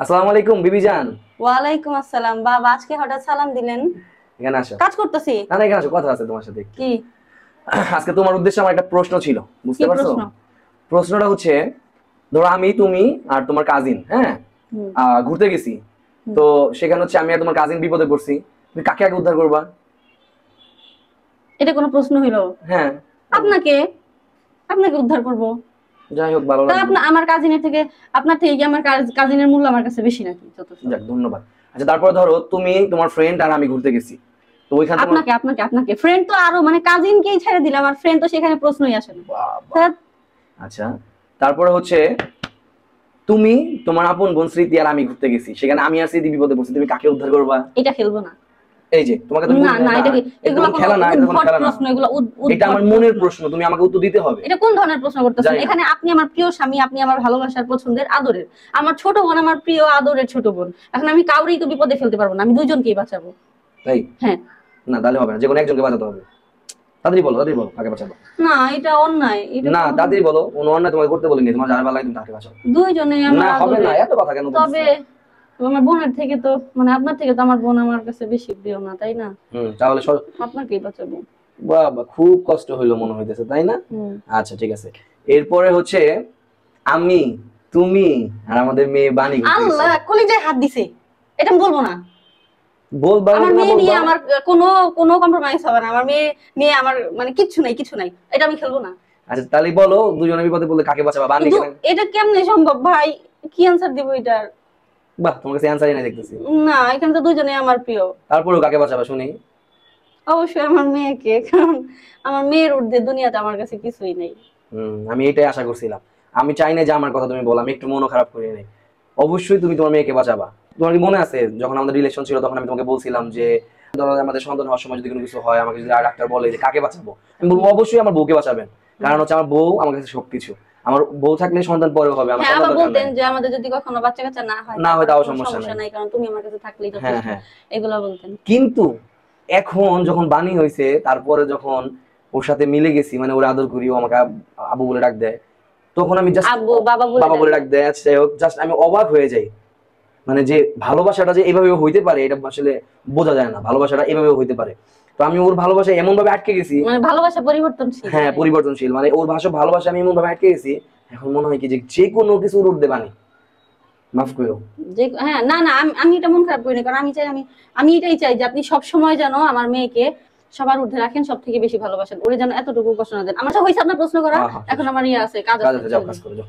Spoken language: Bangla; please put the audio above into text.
আসসালামু আলাইকুম বিবি জান। ওয়ালাইকুম আসসালাম। বাবা, আজকে হঠাৎ সালাম দিলেন? এখানে আসো। কাজ করতেছি। না না, এখানে আসো, কথা আছে তোমার সাথে একটু। কি? আজকে তোমার উদ্দেশ্যে আমার একটা প্রশ্ন ছিল, কি বুঝতে পারছো? প্রশ্ন? প্রশ্নটা হচ্ছে, ধরো আমি, তুমি আর তোমার কাজিন, হ্যাঁ, হুম। ঘুরতে গেছি। হুম। তো সেখানে হচ্ছে আমি আর তোমার কাজিন বিপদে পড়ছি। তুমি কাকে আগে উদ্ধার করবা? এটা কোনো প্রশ্ন হইলো? হ্যাঁ। আপনাকে। আপনাকে উদ্ধার করব। যাই হোক, ভালো তা লাগলো। আমার কাজিনের থেকে, আপনার থেকে কি আমার কাজিনের মূল্য আমার কাছে বেশি নাকি? যথেষ্ট। যাক, ধন্যবাদ। আচ্ছা, তারপর ধরো তুমি, তোমার ফ্রেন্ড আর আমি ঘুরতে গেছি। তো ওইখানে তোমার আপনাকে আপনাকে আপনাকে ফ্রেন্ড তো আরো, মানে কাজিনকেই ছেড়ে দিলাম, আর ফ্রেন্ড তো সেখানে প্রশ্নই আসে না। বাবা। ধ্যাৎ। আচ্ছা, তারপরে হচ্ছে তুমি, তোমার আপন বোন স্মৃতি আর আমি ঘুরতে গেছি, সেখানে আমি আর স্মৃতি বিপদে পড়ছি, তুমি কাকে উদ্ধার করবা? এটা খেলবো না। এই যে তোমাকে তো না না, এটা কি, এগুলো কোনো খেলা না, এটা কোনো উদ্ভট খেলা না। প্রশ্ন, এগুলো এটা আমার উদ্ভট মনের প্রশ্ন। প্রশ্ন, তুমি আমাকে উত্তর দিতে হবে। এটা কোন ধরনের প্রশ্ন করতেছেন? জানি না। এখানে আপনি আমার প্রিয় স্বামী, আপনি আমার ভালোবাসার, পছন্দের, আদরের। আমার ছোট বোন আমার প্রিয় আদরের ছোট বোন। এখন আমি কাউরেই তো বিপদে ফেলতে পারবো না, আমি দুইজনকেই বাঁচাবো। তাই? হ্যাঁ। না, তাহলে হবে না, যে কোনো একজনকে বাঁচাতে হবে। তাড়াতাড়ি বলো, তাড়াতাড়ি বলো, কাকে বাঁচাবো? না, এটা অন্যায়, এটা না, তাড়াতাড়ি বলো, কোনো অন্যায় তোমাকে করতে বলিনি, তোমার যার ভালো লাগে তুমি তাকে বাঁচাও। দুইজনে আমার না হবে না, আদরের। এত কথা কেন তবে বলছো? আমার বোনের থেকে তো, মানে আপনার থেকে তো আমার বোন আমার কাছে বেশি প্রিয় না, তাই না? তাহলে আপনাকেই বাঁচাবো। বাবা, খুব কষ্ট হইলো মনে হইতেছে, তাই না? হুম। আচ্ছা, ঠিক আছে। এরপরে হচ্ছে আমি, তুমি আর আমাদের মেয়ে বাণী ঘুরতে গেছি। আল্লাহ, কলিজায় হাত দিছে। এটা আমি বলবো না। বলবা আমার না মেয়ে নিয়ে বলবা? আমার কোনো কোনো কম্প্রোমাইজ হবে না। আমার মেয়ে নিয়ে আমার মানে কিচ্ছু নাই, কিছু নাই। এটা আমি খেলবো না। আচ্ছা, তাহলে বলো, দুজনে বিপদে পড়লে কাকে বাঁচাবা? বাণী কিন্তু কেন? এটা কেমনে সম্ভব ভাই? কি অ্যান্সার দিব এটার? বাহ, তোমার কাছে অ্যান্সারই নাই দেখতেছি। না, এখানে তো দুজনেই আমার প্রিয়। তারপরেও কাকে বাঁচাবা শুনি? অবশ্যই আমার মেয়েকে, কারণ আমার মেয়ের ঊর্ধ্বে দুনিয়াতে আমার কাছে কিছুই নেই। আমি এটাই আশা করছিলাম। আমি চাই না যে আমার কথা তুমি বলো, আমি একটু মনও খারাপ করি নাই। অবশ্যই তুমি তোমার মেয়েকে বাঁচাবা। তোমার কি মনে আছে, যখন আমাদের রিলেশন ছিল তখন আমি তোমাকে বলছিলাম যে ধরো আমাদের সন্তান হওয়ার সময় যদি কোনো কিছু হয়, আমাকে যদি ডাক্তার বলে যে কাকে বাঁচাবো, আমি বলবো অবশ্যই আমার বউকে বাঁচাবেন। কারণ হচ্ছে আমার বউ আমার কাছে সবকিছু। আমার বউ থাকলে সন্তান পরেও হবে, আমার হ্যাঁ, সন্তান আবার দরকার বলতেন নাই। যে আমাদের যদি কখনো বাচ্চা কাচ্চা না হয়, না হয় তারপরে তাও কোনো সমস্যা সমস্যা নাই। নাই, কারণ তুমি আমার কাছে থাকলেই হ্যাঁ, যথেষ্ট। হ্যাঁ। এগুলা বলতেন। কিন্তু এখন যখন বাণী হয়েছে, তারপরে যখন ওর সাথে মিলে গেছি, মানে ওর আদর করি, ও আমাকে আবু বলে ডাক দেয়, তখন আমি জাস্ট আব্বু বাবা বলে বাবা বলে ডাকবেন? ডাক দেয়। আচ্ছা, যাই হোক, জাস্ট আমি অবাক হয়ে যাই। মানে যে ভালোবাসাটা যে এভাবে হইতে পারে, এটা আসলে বোঝা যায় না, ভালোবাসাটা এভাবে হইতে পারে। তো আমি ওর ভালোবাসায় এমন ভাবে আটকে গেছি। মানে ভালোবাসা পরিবর্তনশীল হ্যাঁ, হয়। পরিবর্তনশীল, মানে ওর ভালোবাসা আমি এমন ভাবে আটকে গেছি। এখন মনে হয় কি যে যে কোনো কিছু রূপ দেবানি, মাফ করো। যে হ্যাঁ, না না, আমি এটা মন খারাপ করিনি, কারণ আমি চাই, আমি এটাই চাই যে আপনি সব সময় যেন আমার মেয়েকে সবার ঊর্ধ্বে রাখেন, সব থেকে বেশি ভালোবাসেন, ওরে যেন এতটুকু কষ্ট না দেন। আমার তো হয়েছে আপনার প্রশ্ন করা। হ্যাঁ, হ্যাঁ, এখন আমার ইয়ে আছে, কাজ কাজ আছে, আছে, যাও চলে কাজ যাই। করে যাও।